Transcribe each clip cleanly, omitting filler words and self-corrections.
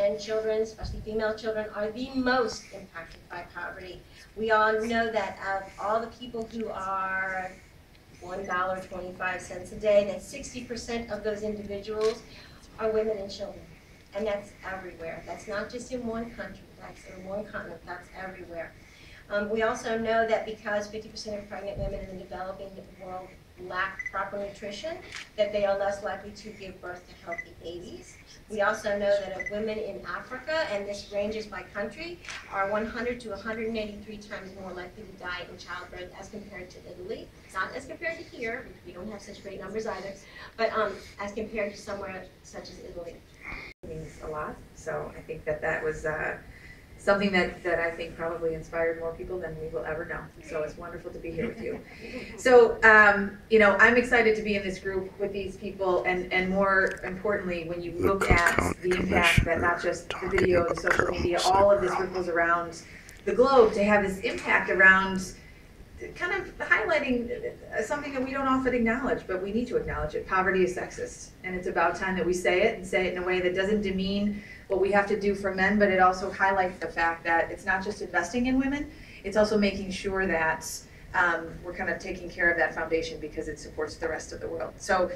and children, especially female children, are the most impacted by poverty. We all know that of all the people who are $1.25 a day, that 60% of those individuals are women and children. And that's everywhere. That's not just in one country, that's in one continent, that's everywhere. We also know that because 50% of pregnant women in the developing world lack proper nutrition, that they are less likely to give birth to healthy babies. We also know that of women in Africa, and this ranges by country, are 100 to 183 times more likely to die in childbirth as compared to Italy. Not as compared to here, which we don't have such great numbers either, but as compared to somewhere such as Italy. It means a lot, so I think that was something that I think probably inspired more people than we will ever know. So it's wonderful to be here with you. So, you know, I'm excited to be in this group with these people, and more importantly, when you look at the impact that not just the video, the social media, all of this ripples around the globe, to have this impact around kind of highlighting something that we don't often acknowledge, but we need to acknowledge it. Poverty is sexist, and it's about time that we say it, and say it in a way that doesn't demean what we have to do for men, but it also highlights the fact that it's not just investing in women, it's also making sure that we're kind of taking care of that foundation because it supports the rest of the world. So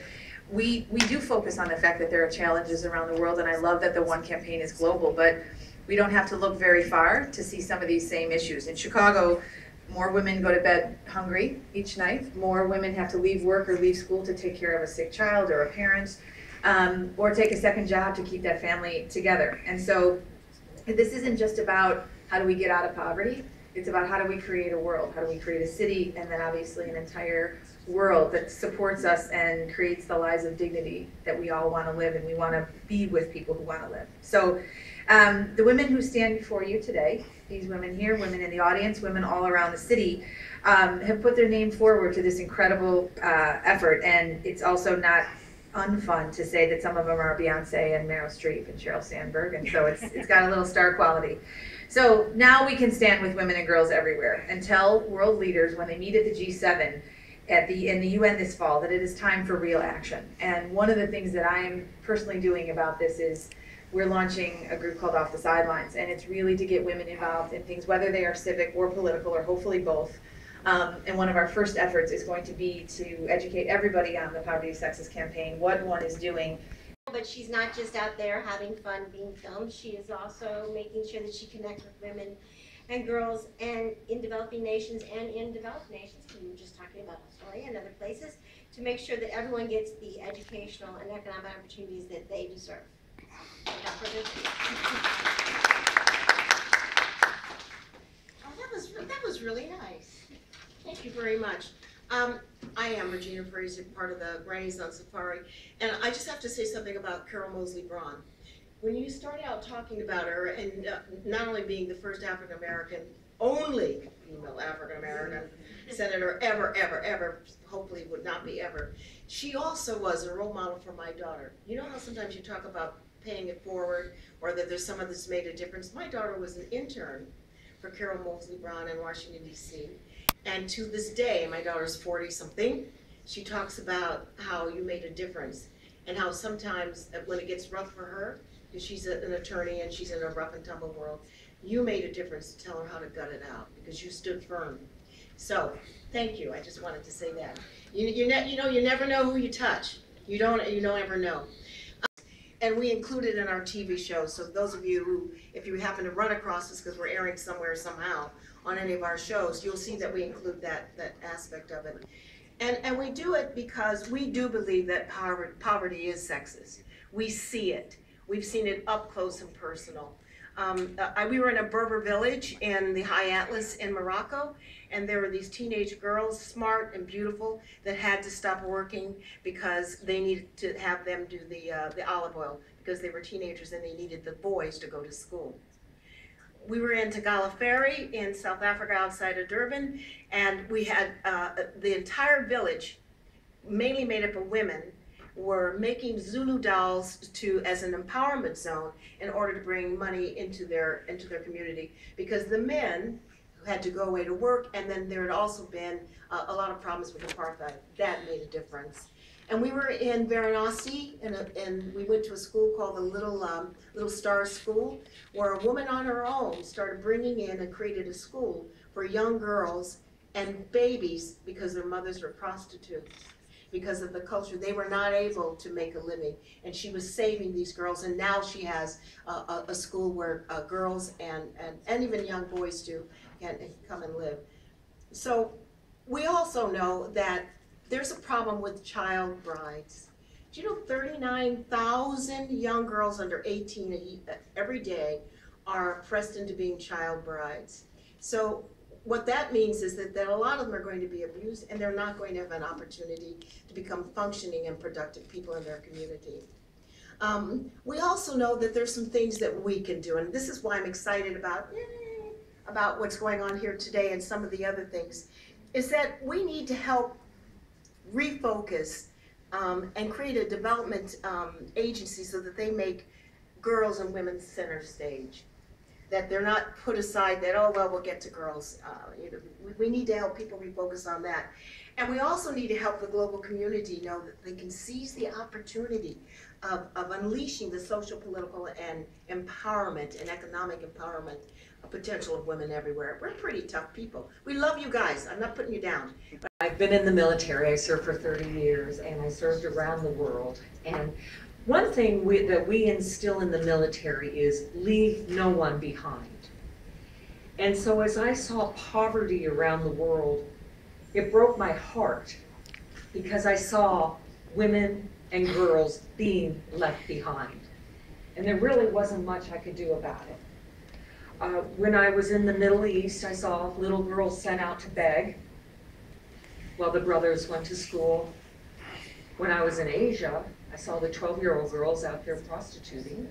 we do focus on the fact that there are challenges around the world, and I love that the One campaign is global, but we don't have to look very far to see some of these same issues. In Chicago, more women go to bed hungry each night. More women have to leave work or leave school to take care of a sick child or a parent, or take a second job to keep that family together. And so this isn't just about how do we get out of poverty, it's about how do we create a world, how do we create a city, and then obviously an entire world that supports us and creates the lives of dignity that we all want to live, and we want to be with people who want to live. So the women who stand before you today, these women here, women in the audience, women all around the city, have put their name forward to this incredible effort, and it's also not unfun to say that some of them are Beyonce and Meryl Streep and Sheryl Sandberg, and so it's got a little star quality. So now we can stand with women and girls everywhere and tell world leaders when they meet at the G7 in the UN this fall that it is time for real action. And one of the things that I'm personally doing about this is we're launching a group called Off the Sidelines, and it's really to get women involved in things, whether they are civic or political, or hopefully both. And one of our first efforts is going to be to educate everybody on the Poverty is Sexist campaign, what one is doing. But she's not just out there having fun being filmed, she is also making sure that she connects with women and girls and in developing nations and in developed nations, we were just talking about Australia and other places, to make sure that everyone gets the educational and economic opportunities that they deserve. Oh, that was really nice. Thank you very much. I am Regina Fraser, part of the Renaissance Safari, and I just have to say something about Carol Moseley Braun. When you start out talking about her, and not only being the first African-American, only female African-American senator ever, hopefully would not be ever, she also was a role model for my daughter. You know how sometimes you talk about paying it forward, or that there's someone that's made a difference? My daughter was an intern for Carol Moseley Braun in Washington, D.C. And to this day, my daughter's 40-something, she talks about how you made a difference, and how sometimes when it gets rough for her, because she's an attorney and she's in a rough and tumble world, you made a difference to tell her how to gut it out, because you stood firm. So, thank you. I just wanted to say that. You never know who you touch. You don't ever know. And we include it in our TV show, so those of you who, if you happen to run across this because we're airing somewhere somehow on any of our shows, you'll see that we include that aspect of it. And we do it because we do believe that poverty is sexist. We see it. We've seen it up close and personal. We were in a Berber village in the High Atlas in Morocco, and there were these teenage girls, smart and beautiful, that had to stop working because they needed to have them do the olive oil, because they were teenagers and they needed the boys to go to school. We were in Tagala Ferry in South Africa outside of Durban, and we had the entire village, mainly made up of women, were making Zulu dolls as an empowerment zone in order to bring money into their community, because the men who had to go away to work, and then there had also been a lot of problems with apartheid. That made a difference. And we were in Varanasi, and we went to a school called the Little Star School, where a woman on her own started bringing in and created a school for young girls and babies because their mothers were prostitutes. Because of the culture, they were not able to make a living, and she was saving these girls, and now she has a school where girls and even young boys too can come and live. So we also know that there's a problem with child brides. Do you know 39,000 young girls under 18 every day are pressed into being child brides? So what that means is that a lot of them are going to be abused, and they're not going to have an opportunity to become functioning and productive people in their community. We also know that there's some things that we can do, and this is why I'm excited about what's going on here today and some of the other things, is that we need to help refocus and create a development agency so that they make girls and women center stage. That they're not put aside that, oh, well, we'll get to girls. We need to help people refocus on that. And we also need to help the global community know that they can seize the opportunity of unleashing the social, political, and empowerment and economic empowerment potential of women everywhere. We're pretty tough people. We love you guys. I'm not putting you down. I've been in the military. I served for 30 years, and I served around the world. And one thing that we instill in the military is leave no one behind. And so as I saw poverty around the world, it broke my heart because I saw women and girls being left behind. And there really wasn't much I could do about it. When I was in the Middle East, I saw little girls sent out to beg while the brothers went to school. When I was in Asia, I saw the 12-year-old girls out there prostituting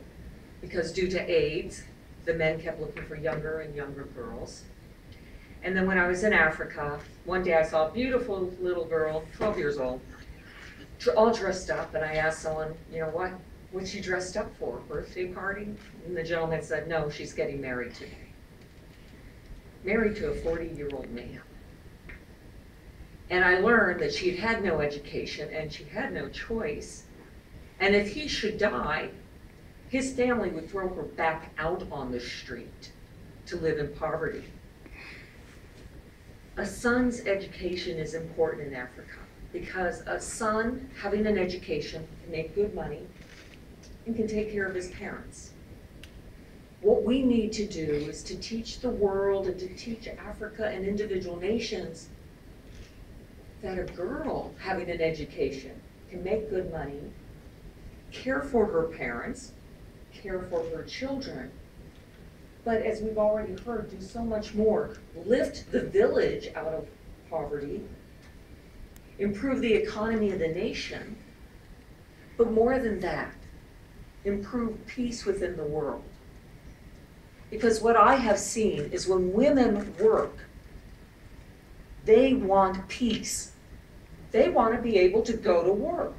because due to AIDS, the men kept looking for younger and younger girls. And then when I was in Africa, one day I saw a beautiful little girl, 12 years old, all dressed up, and I asked someone, you know, what's she dressed up for, birthday party? And the gentleman said, no, she's getting married today. Married to a 40-year-old man. And I learned that she'd had no education and she had no choice. And if he should die, his family would throw her back out on the street to live in poverty. A son's education is important in Africa because a son having an education can make good money and can take care of his parents. What we need to do is to teach the world and to teach Africa and individual nations that a girl having an education can make good money, care for her parents, care for her children, but as we've already heard, do so much more. Lift the village out of poverty, improve the economy of the nation, but more than that, improve peace within the world. Because what I have seen is when women work, they want peace. They want to be able to go to work.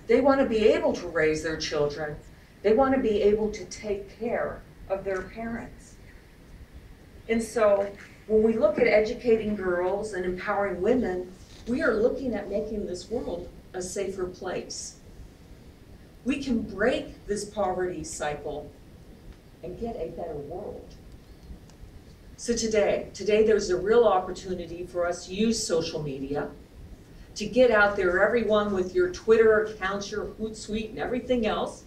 They want to be able to raise their children. They want to be able to take care of their parents. And so when we look at educating girls and empowering women, we are looking at making this world a safer place. We can break this poverty cycle and get a better world. So today there's a real opportunity for us to use social media to get out there, everyone with your Twitter accounts, your Hootsuite and everything else.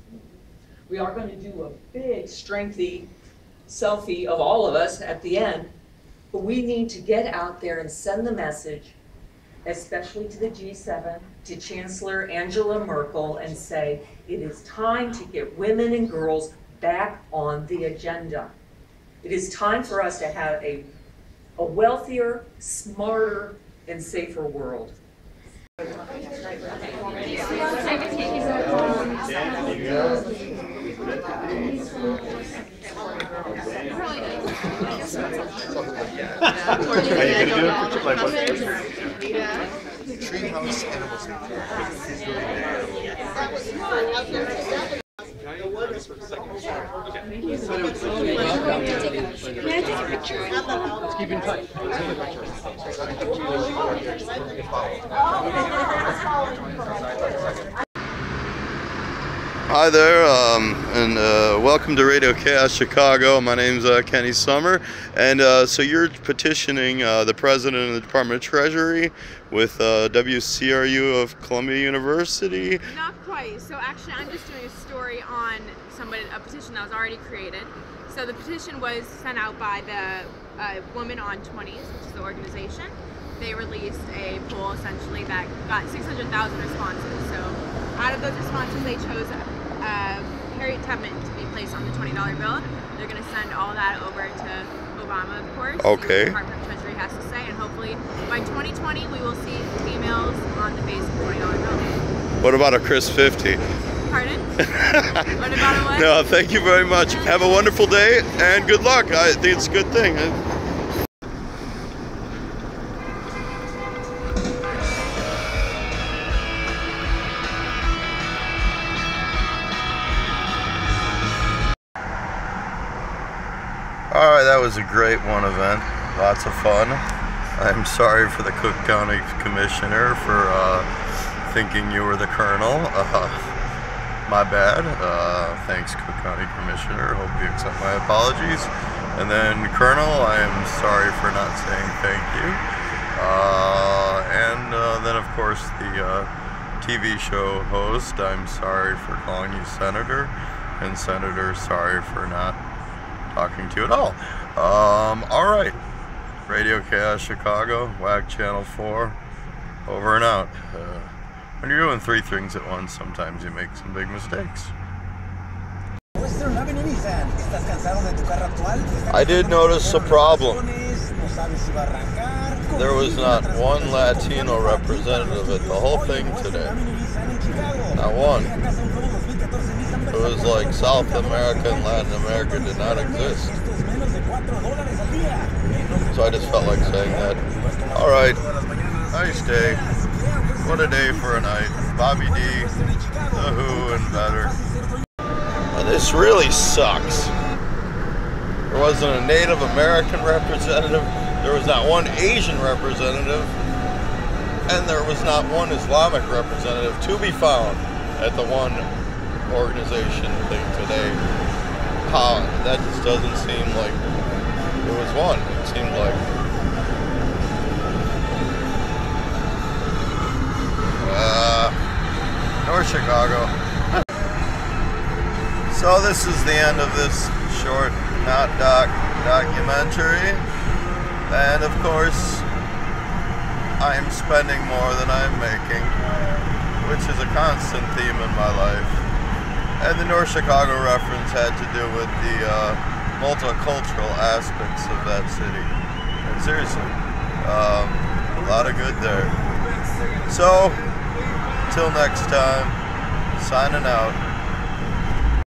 We are going to do a big strengthy selfie of all of us at the end, but we need to get out there and send the message, especially to the G7, to Chancellor Angela Merkel, and say, it is time to get women and girls back on the agenda. It is time for us to have a wealthier, smarter, and safer world. Are you gonna do it? Like what? Treehouse animal sanctuary. That was fun. Keep in touch. Hi there, and welcome to Radio Chaos Chicago. My name's Kenny Summer, and so you're petitioning the president of the Department of Treasury with WCRU of Columbia University. Not quite. So actually, I'm just doing a story on a petition that was already created. So the petition was sent out by the Women on 20s, which is the organization. They released a poll essentially that got 600,000 responses. So out of those responses, they chose Harriet Tubman to be placed on the $20 bill. They're going to send all that over to Obama, of course. Okay. The Department of Treasury has to say, and hopefully by 2020 we will see females on the face of the $20 bill. What about a Chris 50? Pardon? What about a what? No, thank you very much. Have a wonderful day and good luck. I think it's a good thing. Alright, that was a great one event. Lots of fun. I'm sorry for the Cook County Commissioner for thinking you were the Colonel. My bad. Thanks, Cook County Commissioner. Hope you accept my apologies. And then Colonel, I am sorry for not saying thank you. And then of course the TV show host, I'm sorry for calling you Senator. And Senator, sorry for not talking to you at all. Alright. Radio Chaos Chicago, WAC Channel 4, over and out. When you're doing three things at once, sometimes you make some big mistakes. I did notice a problem. There was not one Latino representative at the whole thing today. Not one. It was like South America and Latin America did not exist. So I just felt like saying that. Alright, nice day. What a day for a night. Bobby D, The Who, and better. And this really sucks. There wasn't a Native American representative. There was not one Asian representative. And there was not one Islamic representative to be found at the one organization thing today. How that just doesn't seem like it was one. It seemed like North Chicago. So this is the end of this short not documentary, and of course I am spending more than I'm making, which is a constant theme in my life. And the North Chicago reference had to do with the multicultural aspects of that city. And seriously, a lot of good there. So, till next time, signing out.